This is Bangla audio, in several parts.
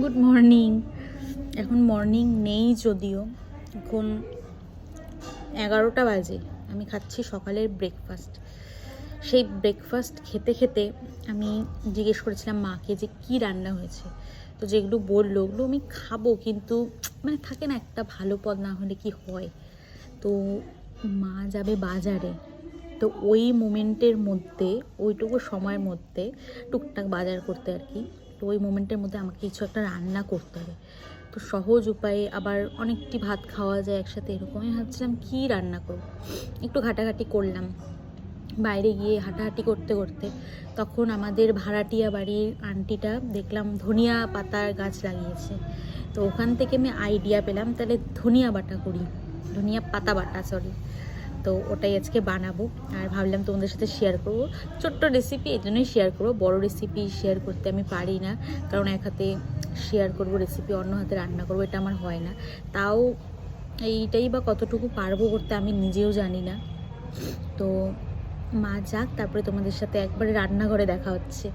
Good morning. এখন মর্নিং নেই যদিও, এখন 11টা বাজে। আমি খাচ্ছি সকালের ব্রেকফাস্ট। সেই ব্রেকফাস্ট খেতে খেতে আমি জিজ্ঞেস করেছিলাম মাকে যে কী রান্না হয়েছে। তো যেগুলো বললো ওগুলো আমি খাবো, কিন্তু মানে থাকে না, একটা ভালো পদ না হলে কি হয়। তো মা যাবে বাজারে, তো ওই মোমেন্টের মধ্যে, ওইটুকু সময়ের মধ্যে টুকটাক বাজার করতে আর কি। তো ওই মোমেন্টের মধ্যে আমাকে কিছু একটা রান্না করতে হবে। তো সহজ উপায়ে আবার অনেকটি ভাত খাওয়া যায় একসাথে, এরকমই ভাবছিলাম কী রান্না করব। একটু ঘাটাঘাটি করলাম, বাইরে গিয়ে হাঁটাহাঁটি করতে করতে তখন আমাদের ভাড়াটিয়া বাড়ির আন্টিটা দেখলাম ধনিয়া পাতার গাছ লাগিয়েছে। তো ওখান থেকে আমি আইডিয়া পেলাম তাহলে ধনিয়া বাটা করি, ধনিয়া পাতা বাটা, সরি। তো ওটাই আজকে বানাবো, আর ভাবলাম তোমাদের সাথে শেয়ার করবো। ছোট্ট রেসিপি, এই জন্যই শেয়ার করবো। বড় রেসিপি শেয়ার করতে আমি পারি না, কারণ এক হাতে শেয়ার করবো রেসিপি, অন্য হাতে রান্না করবো, এটা আমার হয় না। তাও এইটাই বা কতটুকু পারবো করতে আমি নিজেও জানি না। তো মা যাক, তারপরে তোমাদের সাথে একবারে রান্নাঘরে দেখা হচ্ছে।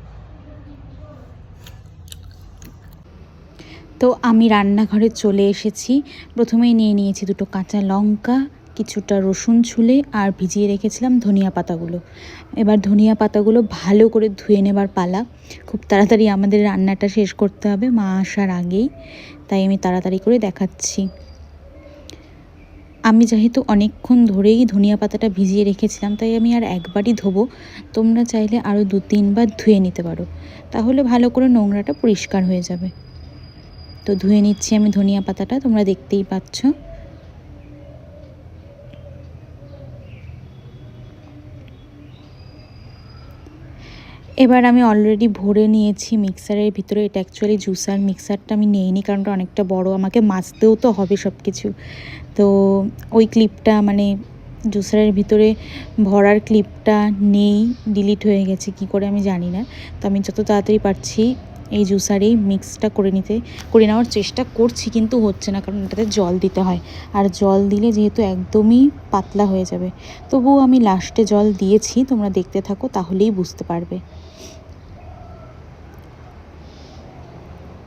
তো আমি রান্নাঘরে চলে এসেছি। প্রথমেই নিয়ে নিয়েছি দুটো কাঁচা লঙ্কা, কিছুটা রসুন ছুলে, আর ভিজিয়ে রেখেছিলাম ধনিয়া পাতাগুলো। এবার ধনিয়া পাতাগুলো ভালো করে ধুয়ে নেবার পালা। খুব তাড়াতাড়ি আমাদের রান্নাটা শেষ করতে হবে মা আসার আগেই, তাই আমি তাড়াতাড়ি করে দেখাচ্ছি। আমি যেহেতু অনেকক্ষণ ধরেই ধনিয়া পাতাটা ভিজিয়ে রেখেছিলাম, তাই আমি আর একবারই ধোবো। তোমরা চাইলে আরও 2-3 বার ধুয়ে নিতে পারো, তাহলে ভালো করে নোংরাটা পরিষ্কার হয়ে যাবে। তো ধুয়ে নিচ্ছি আমি ধনিয়া পাতাটা, তোমরা দেখতেই পাচ্ছ। এবার আমি অলরেডি ভরে নিয়েছি মিক্সারের ভিতরে। এটা অ্যাকচুয়ালি জুসার, মিক্সারটা আমি নিইনি কারণ ওটা অনেকটা বড়, আমাকে মাজতেও তো হবে সব কিছু। তো ওই ক্লিপটা, মানে জুসারের ভিতরে ভরার ক্লিপটা নেই, ডিলিট হয়ে গেছে কি করে আমি জানি না। তো আমি যত তাড়াতাড়ি পারছি এই জুসারেই মিক্সটা করে নেওয়ার চেষ্টা করছি, কিন্তু হচ্ছে না, কারণ এটাতে জল দিতে হয়, আর জল দিলে যেহেতু একদমই পাতলা হয়ে যাবে। তবুও আমি লাস্টে জল দিয়েছি, তোমরা দেখতে থাকো তাহলেই বুঝতে পারবে।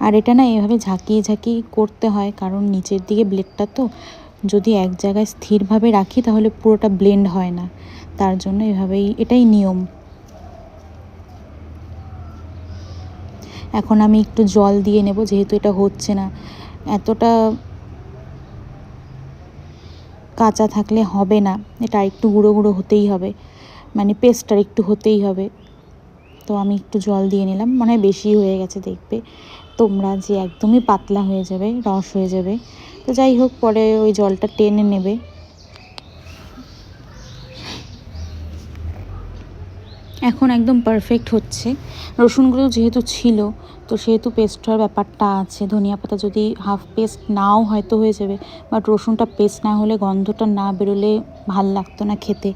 আর এটা না এভাবে ঝাঁকিয়ে ঝাঁকিয়ে করতে হয়, কারণ নিচের দিকে ব্লেডটা তো, যদি এক জায়গায় স্থিরভাবে রাখি তাহলে পুরোটা ব্লেন্ড হয় না, তার জন্য এটাই নিয়ম। এখন আমি একটু জল দিয়ে নেব, যেহেতু এটা হচ্ছে না। এতটা কাঁচা থাকলে হবে না, এটা একটু গুঁড়ো গুঁড়ো হতেই হবে, মানে পেস্টটা একটু হতেই হবে। তো আমি একটু জল দিয়ে নিলাম, মনে হয় বেশি হয়ে গেছে, দেখবে তোমরা যে একদমই পাতলা হয়ে যাবে, রস হয়ে যাবে। তো যাই হোক, পরে ওই জলটা টেনে নেবে। এখন একদম পারফেক্ট হচ্ছে। রসুনগুলো যেহেতু ছিল, তো সেহেতু পেস্ট হওয়ার ব্যাপারটা আছে। ধনিয়া পাতা যদি হাফ পেস্ট নাও হয়তো হয়ে যাবে, বাট রসুনটা পেস্ট না হলে, গন্ধটা না বেরোলে ভাল লাগতো না খেতে।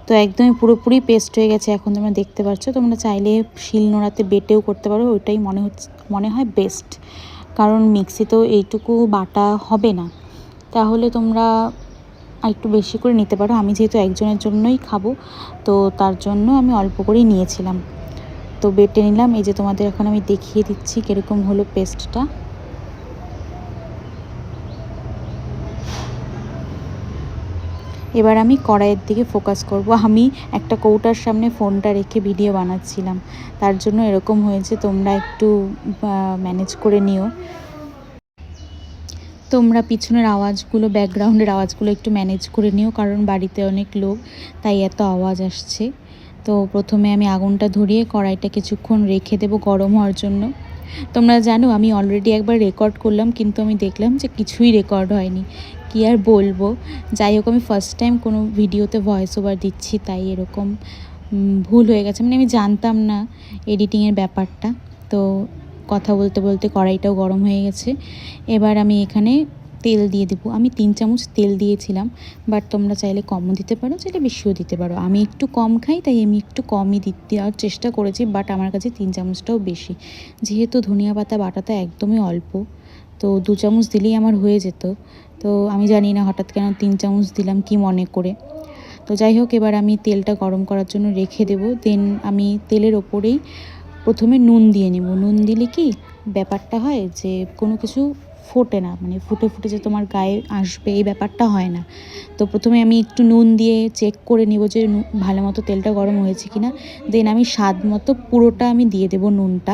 তো একদমই পুরোপুরি পেস্ট হয়ে গেছে এখন, তোমরা দেখতে পাচ্ছ। তোমরা চাইলে শিলনোড়াতে বেটেও করতে পারো, ওইটাই মনে হয় বেস্ট, কারণ মিক্সিতেও এইটুকু বাটা হবে না। তাহলে তোমরা একটু বেশি করে নিতে পারো। আমি যেহেতু একজনের জন্যই খাবো, তো তার জন্য আমি অল্প করেই নিয়েছিলাম। তো বেটে নিলাম, এই যে তোমাদের এখন আমি দেখিয়ে দিচ্ছি কীরকম হলো পেস্টটা। এবার আমি কড়াইয়ের দিকে ফোকাস করব। আমি একটা কৌটার সামনে ফোনটা রেখে ভিডিও বানাচ্ছিলাম, তার জন্য এরকম হয়েছে, তোমরা একটু ম্যানেজ করে নিও। তোমরা পিছনের আওয়াজগুলো, ব্যাকগ্রাউন্ডের আওয়াজগুলো একটু ম্যানেজ করে নিও, কারণ বাড়িতে অনেক লোক, তাই এত আওয়াজ আসছে। তো প্রথমে আমি আগুনটা ধরিয়ে কড়াইটা কিছুক্ষণ রেখে দেবো গরম হওয়ার জন্য। তোমরা জানো আমি অলরেডি একবার রেকর্ড করলাম, কিন্তু আমি দেখলাম যে কিছুই রেকর্ড হয়নি, কি আর বলবো। যাই হোক, আমি ফার্স্ট টাইম কোনো ভিডিওতে ভয়েস ওভার দিচ্ছি, তাই এরকম ভুল হয়ে গেছে। মানে আমি জানতাম না এডিটিংয়ের ব্যাপারটা। তো কথা বলতে বলতে কড়াইটাও গরম হয়ে গেছে। এবার আমি এখানে তেল দিয়ে দেবো। আমি 3 চামচ তেল দিয়েছিলাম, বাট তোমরা চাইলে কমও দিতে পারো, চাইলে বেশিও দিতে পারো। আমি একটু কম খাই, তাই আমি একটু কমই দেওয়ার চেষ্টা করেছি, বাট আমার কাছে 3 চামচটাও বেশি। যেহেতু ধনিয়া পাতা বাটাটা একদমই অল্প, তো 2 চামচ দিলেই আমার হয়ে যেত। তো আমি জানি না হঠাৎ কেন 3 চামচ দিলাম, কি মনে করে। তো যাই হোক, এবার আমি তেলটা গরম করার জন্য রেখে দেবো। দেন আমি তেলের ওপরেই প্রথমে নুন দিয়ে নেব। নুন দিলে কি ব্যাপারটা হয় যে কোনো কিছু ফোটে না, মানে ফুটে ফুটে যে তোমার গায়ে আসবে এই ব্যাপারটা হয় না। তো প্রথমে আমি একটু নুন দিয়ে চেক করে নেব যে ভালো মতো তেলটা গরম হয়েছে কি না। দেন আমি স্বাদ মতো পুরোটা আমি দিয়ে দেবো নুনটা।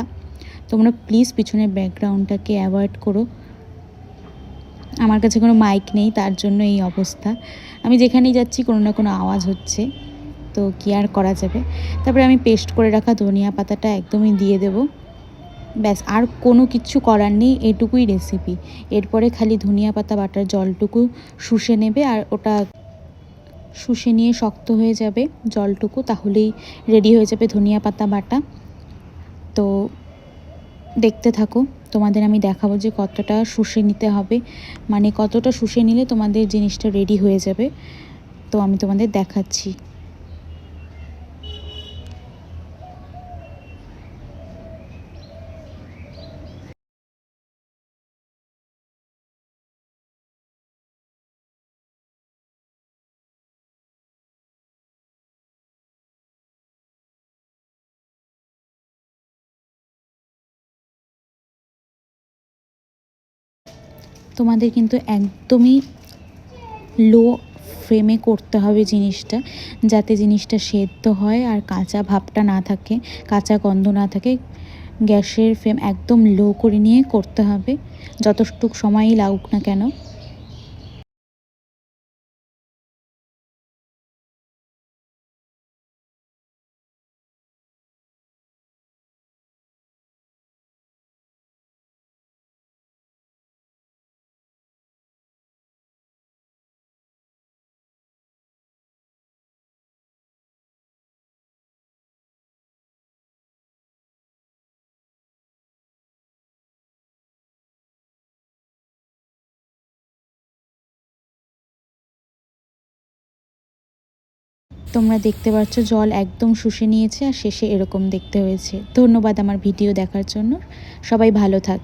তোমরা প্লিজ পিছনের ব্যাকগ্রাউন্ডটাকে অ্যাভয়েড করো, আমার কাছে কোনো মাইক নেই তার জন্য এই অবস্থা। আমি যেখানেই যাচ্ছি কোনো না কোনো আওয়াজ হচ্ছে, তো কী আর করা যাবে। তারপরে আমি পেস্ট করে রাখা ধনিয়া পাতাটা একদমই দিয়ে দেব। ব্যাস, আর কোনো কিচ্ছু করার নেই, এটুকুই রেসিপি। এরপরে খালি ধনিয়া পাতা বাটার জলটুকু শুষে নেবে, আর ওটা শুষে নিয়ে শক্ত হয়ে যাবে জলটুকু, তাহলেই রেডি হয়ে যাবে ধনিয়া পাতা বাটা। তো দেখতে থাকো, তোমাদের আমি দেখাবো যে কতটা শুষে নিতে হবে, মানে কতটা শুষে নিলে তোমাদের জিনিসটা রেডি হয়ে যাবে। তো আমি তোমাদের দেখাচ্ছি। তোমাদের কিন্তু একদমই লো ফ্লেমে করতে হবে জিনিসটা, যাতে জিনিসটা সেদ্ধ হয় আর কাঁচা ভাবটা না থাকে, কাঁচা গন্ধ না থাকে। গ্যাসের ফ্লেম একদম লো করে নিয়ে করতে হবে, যতটুক সময়ই লাগুক না কেন। তোমরা দেখতে পাচ্ছ জল একদম শুষে নিয়েছে, আর শেষে এরকম দেখতে হয়েছে। ধন্যবাদ আমার ভিডিও দেখার জন্য, সবাই ভালো থাক।